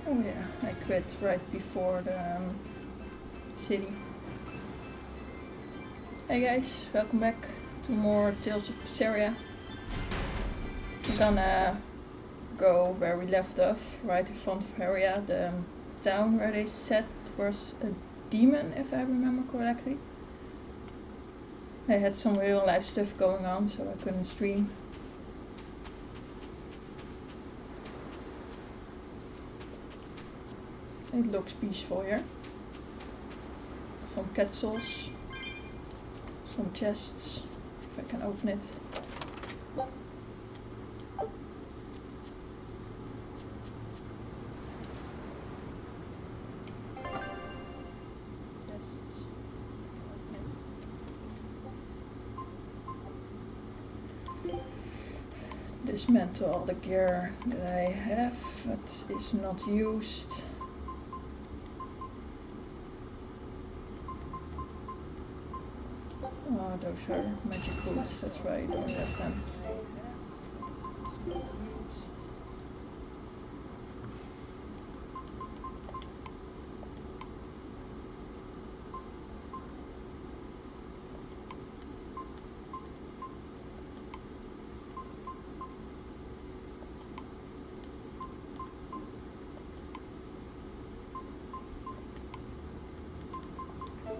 Oh yeah, I quit right before the city. Hey guys, welcome back to more Tales of Berseria. We're gonna go where we left off, right in front of Berseria, the town where they said was a demon, if I remember correctly. They had some real life stuff going on, so I couldn't stream. It looks peaceful here. Some castles, some chests, if I can open it. Chests. Dismantle all the gear that I have that is not used. Oh, those are magic boots, that's why I don't have them.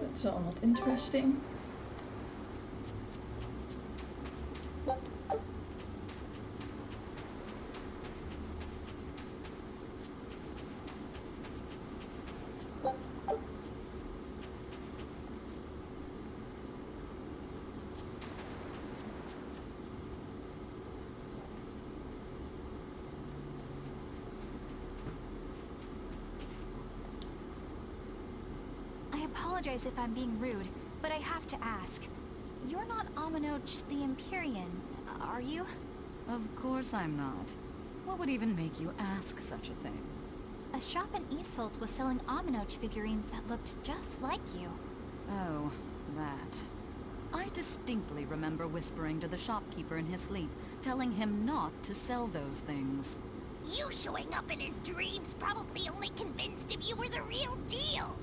That's all not interesting. I apologize if I'm being rude, but I have to ask. You're not Aminoch the Empyrean, are you? Of course I'm not. What would even make you ask such a thing? A shop in Isolt was selling Aminoch figurines that looked just like you. Oh, that. I distinctly remember whispering to the shopkeeper in his sleep, telling him not to sell those things. You showing up in his dreams probably only convinced him you were the real deal.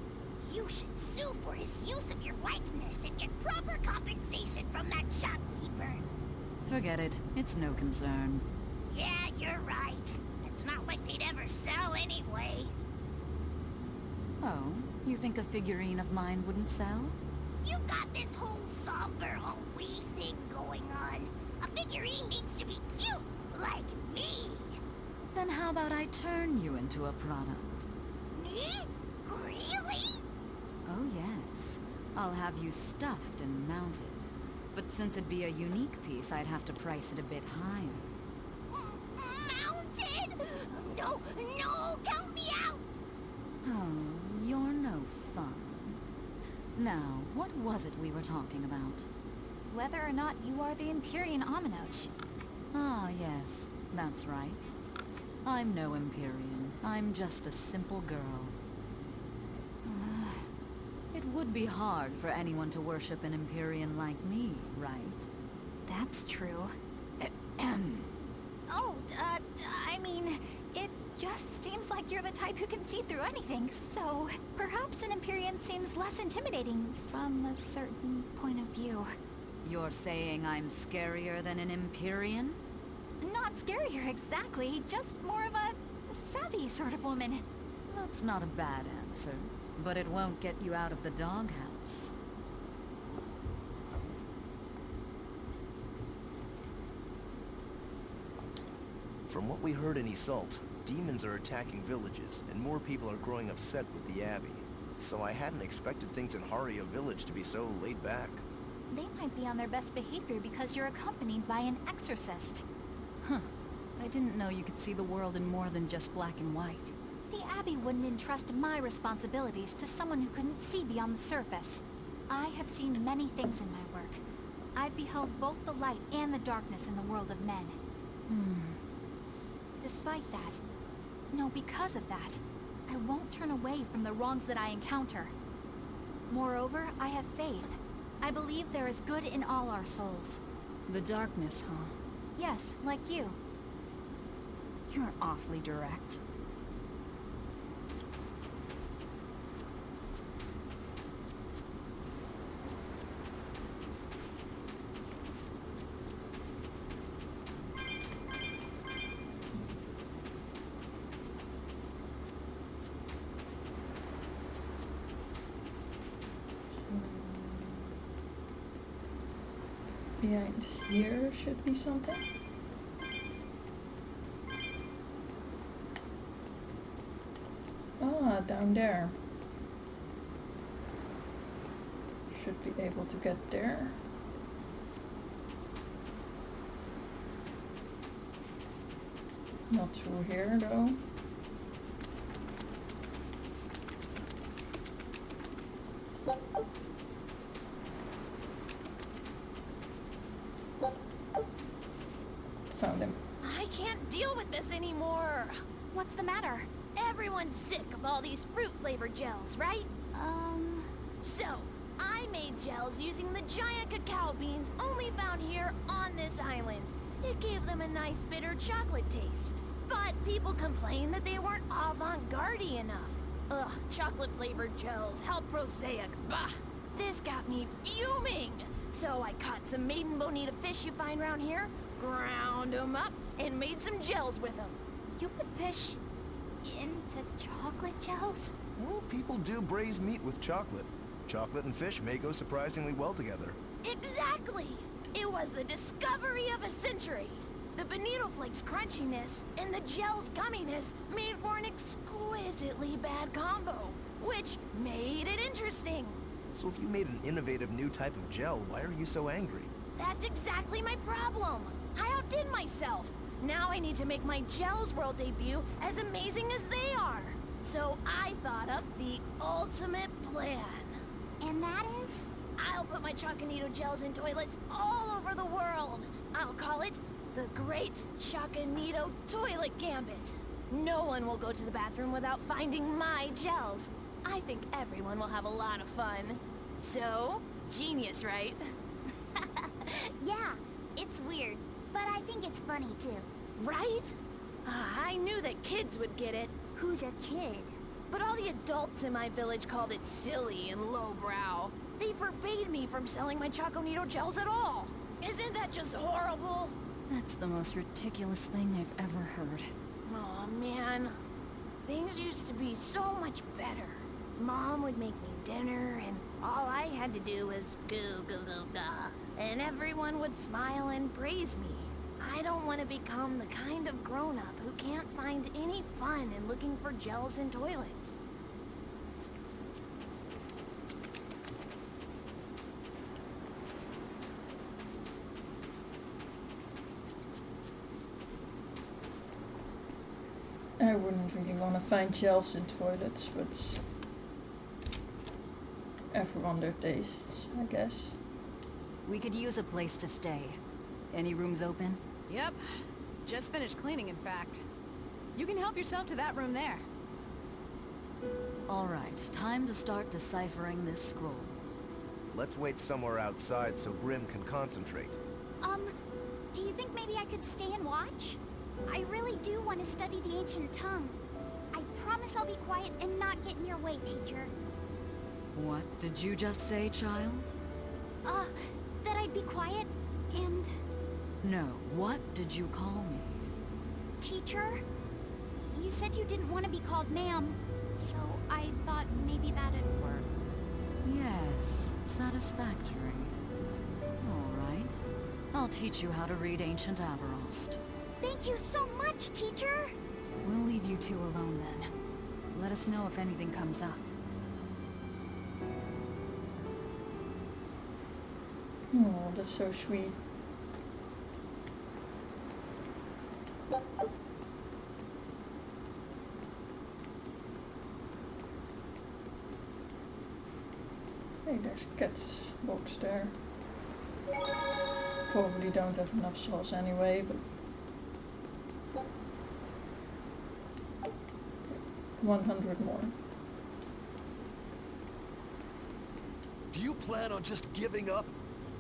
You should sue for his use of your likeness and get proper compensation from that shopkeeper. Forget it. It's no concern. Yeah, you're right. It's not like they'd ever sell anyway. Oh, you think a figurine of mine wouldn't sell? You got this whole somber, we thing going on. A figurine needs to be cute, like me. Then how about I turn you into a product? Me? Really? Oh yes. I'll have you stuffed and mounted. But since it'd be a unique piece, I'd have to price it a bit higher. Mounted? No, no, count me out! Oh, you're no fun. Now, what was it we were talking about? Whether or not you are the Empyrean Aminoch. Ah, yes, that's right. I'm no Empyrean. I'm just a simple girl. It would be hard for anyone to worship an Empyrean like me, right? That's true. Oh, I mean, it just seems like you're the type who can see through anything, so perhaps an Empyrean seems less intimidating from a certain point of view. You're saying I'm scarier than an Empyrean? Not scarier exactly, just more of a savvy sort of woman. That's not a bad answer, but it won't get you out of the doghouse. From what we heard in Isolt, demons are attacking villages, and more people are growing upset with the Abbey. So I hadn't expected things in Haria village to be so laid back. They might be on their best behavior because you're accompanied by an exorcist. Huh. I didn't know you could see the world in more than just black and white. The Abbey wouldn't entrust my responsibilities to someone who couldn't see beyond the surface. I have seen many things in my work. I've beheld both the light and the darkness in the world of men. Despite that, no, because of that, I won't turn away from the wrongs that I encounter. Moreover, I have faith. I believe there is good in all our souls. The darkness, huh? Yes, like you. You're awfully direct. behind here should be something. Ah, down there. Should be able to get there. Not through here though. Found him. I can't deal with this anymore. What's the matter? Everyone's sick of all these fruit-flavored gels, right? So, I made gels using the giant cacao beans only found here on this island. It gave them a nice bitter chocolate taste. But people complained that they weren't avant-garde enough. Ugh, chocolate-flavored gels, how prosaic, bah! This got me fuming! So I caught some maiden bonita fish you find around here, ground them up, and made some gels with them. You put fish into chocolate gels? Well, people do braise meat with chocolate. Chocolate and fish may go surprisingly well together. Exactly! It was the discovery of a century. The bonito flakes crunchiness and the gel's gumminess made for an exquisitely bad combo, which made it interesting. So if you made an innovative new type of gel, why are you so angry? That's exactly my problem. I outdid myself. Now I need to make my Gels World debut as amazing as they are. So I thought up the ultimate plan. And that is? I'll put my Choconito gels in toilets all over the world. I'll call it the Great Choconito Toilet Gambit. No one will go to the bathroom without finding my gels. I think everyone will have a lot of fun. So, genius, right? Yeah, it's weird, but I think it's funny too. Right? I knew that kids would get it. Who's a kid? But all the adults in my village called it silly and lowbrow. They forbade me from selling my Choconito gels at all. Isn't that just horrible? That's the most ridiculous thing I've ever heard. Aw, man. Things used to be so much better. Mom would make me dinner, and all I had to do was goo goo goo ga, and everyone would smile and praise me. I don't want to become the kind of grown-up who can't find any fun in looking for gels in toilets. I wouldn't really want to find gels in toilets, but everyone their tastes, I guess. We could use a place to stay. Any rooms open? Yep. Just finished cleaning, in fact. You can help yourself to that room there. All right, time to start deciphering this scroll. Let's wait somewhere outside so Grim can concentrate. Do you think maybe I could stay and watch? I really do want to study the ancient tongue. I promise I'll be quiet and not get in your way, teacher. What did you just say, child? That I'd be quiet and... No, what did you call me? Teacher? You said you didn't want to be called ma'am, so I thought maybe that'd work. Yes, satisfactory. All right. I'll teach you how to read ancient Avarost. Thank you so much, teacher! We'll leave you two alone then. Let us know if anything comes up. Oh, that's so sweet. Hey, there's a cat's box there. Probably don't have enough sauce anyway, but 100 more. Do you plan on just giving up?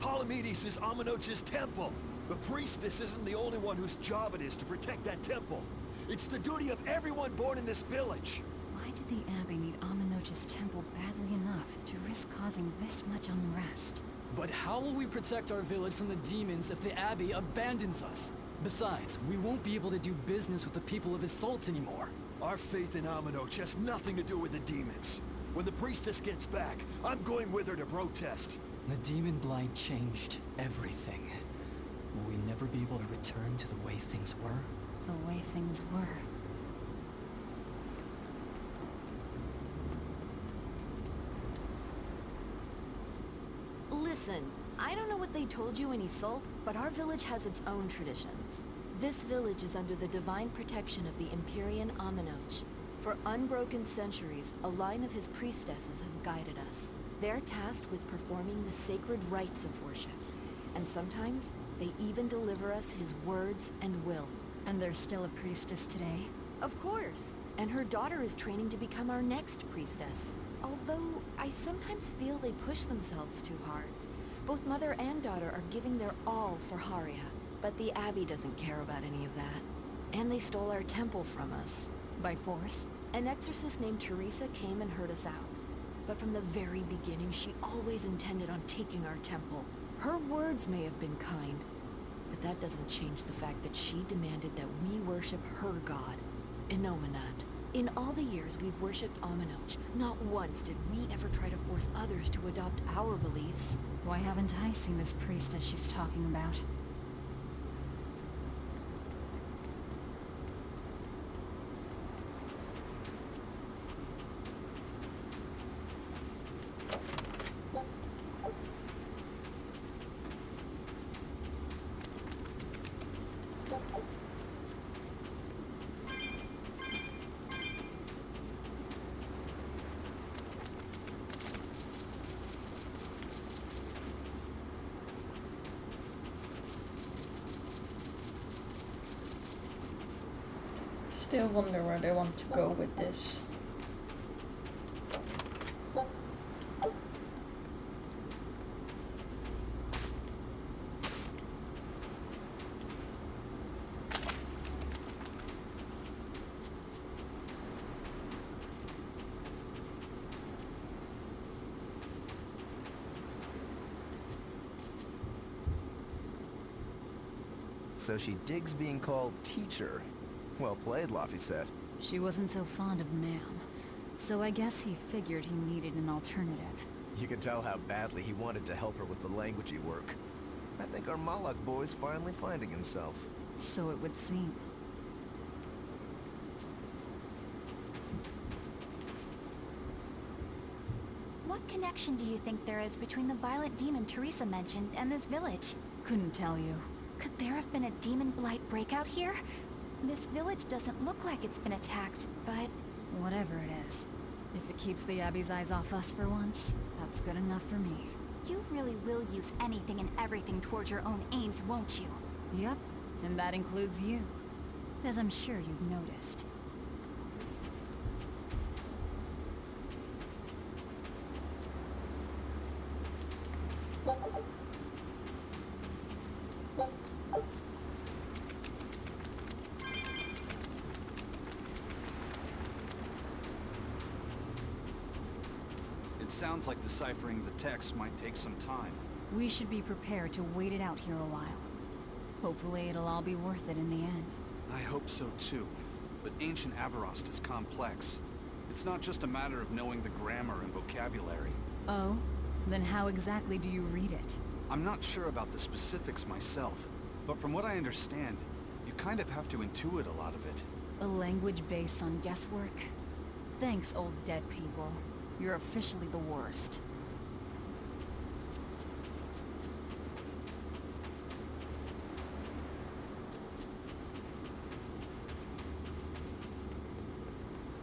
Palamedes is Amenoch's temple. The priestess isn't the only one whose job it is to protect that temple. It's the duty of everyone born in this village. Why did the Abbey need Amenoch's temple badly enough to risk causing this much unrest? But how will we protect our village from the demons if the Abbey abandons us? Besides, we won't be able to do business with the people of Assault anymore. Our faith in Amenoch has nothing to do with the demons. When the priestess gets back, I'm going with her to protest. The demon blight changed everything. Will we never be able to return to the way things were? The way things were. Listen, I don't know what they told you in Isolde, but our village has its own traditions. This village is under the divine protection of the Empyrean Aminoch. For unbroken centuries, a line of his priestesses have guided us. They're tasked with performing the sacred rites of worship. And sometimes, they even deliver us his words and will. And there's still a priestess today? Of course. And her daughter is training to become our next priestess. Although, I sometimes feel they push themselves too hard. Both mother and daughter are giving their all for Haria. But the Abbey doesn't care about any of that. And they stole our temple from us. By force? An exorcist named Teresa came and heard us out. But from the very beginning, she always intended on taking our temple. Her words may have been kind, but that doesn't change the fact that she demanded that we worship her god, Inominat. In all the years we've worshipped Aminoch, not once did we ever try to force others to adopt our beliefs. Why haven't I seen this priestess she's talking about? Still wonder where they want to go with this. So she digs being called teacher. Well played, Laphicet. She wasn't so fond of ma'am, so I guess he figured he needed an alternative. You can tell how badly he wanted to help her with the languagey work. I think our Malak boy's finally finding himself. So it would seem. What connection do you think there is between the violet demon Teresa mentioned and this village? Couldn't tell you. Could there have been a demon blight breakout here? This village doesn't look like it's been attacked, but... Whatever it is. If it keeps the Abbey's eyes off us for once, that's good enough for me. You really will use anything and everything towards your own aims, won't you? Yep, and that includes you. As I'm sure you've noticed. It sounds like deciphering the text might take some time. We should be prepared to wait it out here a while. Hopefully it'll all be worth it in the end. I hope so too. But ancient Avarost is complex. It's not just a matter of knowing the grammar and vocabulary. Oh? Then how exactly do you read it? I'm not sure about the specifics myself, but from what I understand, you kind of have to intuit a lot of it. A language based on guesswork? Thanks, old dead people. You're officially the worst.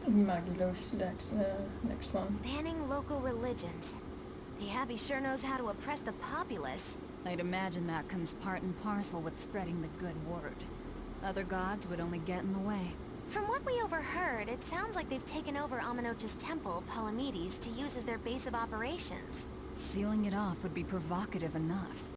Magieloos to the next one. Banning local religions. The Abbey sure knows how to oppress the populace. I'd imagine that comes part and parcel with spreading the good word. Other gods would only get in the way. From what we overheard, it sounds like they've taken over Aminoch's temple, Palamedes, to use as their base of operations. Sealing it off would be provocative enough.